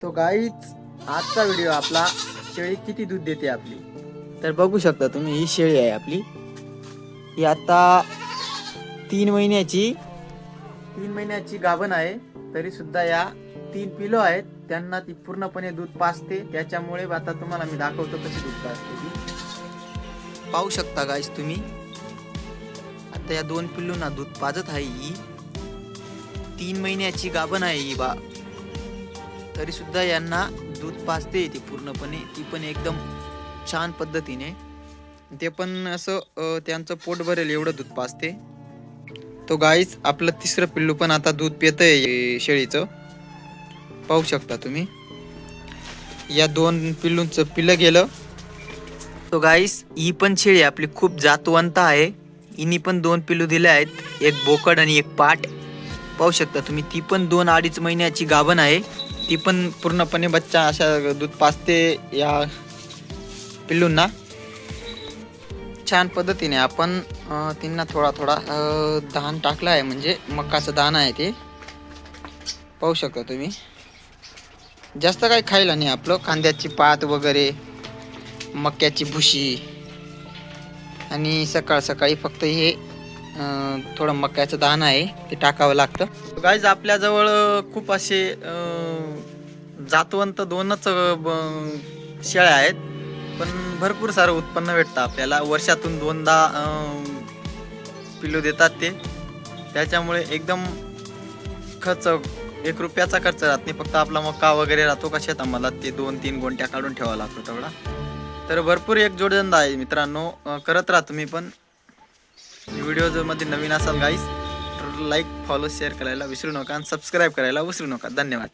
तो गाईच आजचा व्हिडिओ आपला शेळी किती दूध देते आपली, तर बघू शकता तुम्ही. ही शेळी आहे आपली. ही आता 3 महिन्याची गाभण आहे. तरी सुद्धा या 3 पिलो आहेत, त्यांना ती पूर्णपणे दूध पाजते. त्याच्यामुळे आता तुम्हाला मी दाखवतो कशी दूध पाजते ती. पाहू शकता गाईस तुम्ही. आता या 2 पिल्लूंना दूध पाजत आहे. ही 3 महिन्याची गाभण आहे ही बा. तरी सुद्धा यांना दूध पाजते ती पूर्णपणे. ती पण एकदम छान पद्धतीने. ते पण असं त्यांचं पोट भरेल एवढं दूध पाजते. तो गाईच आपलं 3रं पिल्लू पण आता दूध पितंय शेळीचं. पाहू शकता तुम्ही. या 2 पिल्लूंचं पिल्लं गेलं. तो गाईस ही पण शेळी आपली खूप जातवंत आहे. हिनी पण 2 पिल्लू दिले आहेत, एक बोकड आणि एक पाट. पाहू शकता तुम्ही. ती पण 2-2.5 महिन्याची गाभण आहे. ती पण पूर्णपणे बच्चा अशा दूध पाजते या पिल्लूंना. छान पद्धतीने आपण त्यांना थोडा दाण टाकला आहे, म्हणजे मकाचं दाण आहे ते. पाहू शकता तुम्ही. जास्त काही खायला नाही, आपलं कांद्याची पात वगैरे, मक्याची भुशी, आणि सकाळ सकाळी फक्त हे थोडं मक्याचं दाणं आहे ते टाकावं लागतं. गाईज आपल्याजवळ खूप असे जातवंत 2च शेळ्या आहेत, पण भरपूर सारं उत्पन्न भेटतं आपल्याला. वर्षातून 2दा पिल्लू देतात ते. त्याच्यामुळे एकदम खर्च 1 रुपयाचा खर्च राहत नाही. फक्त आपला मका वगैरे राहतो का शेतामध्ये, ते 2-3 गोंट्या काढून ठेवावा लागतो तेवढा. तर भरपूर एक जोडधंदा आहे मित्रांनो. करत राहा तुम्ही पण. व्हिडिओ जर मध्ये नवीन असाल गाईस तर लाईक, फॉलो, शेअर करायला विसरू नका आणि सबस्क्राईब करायला विसरू नका. धन्यवाद.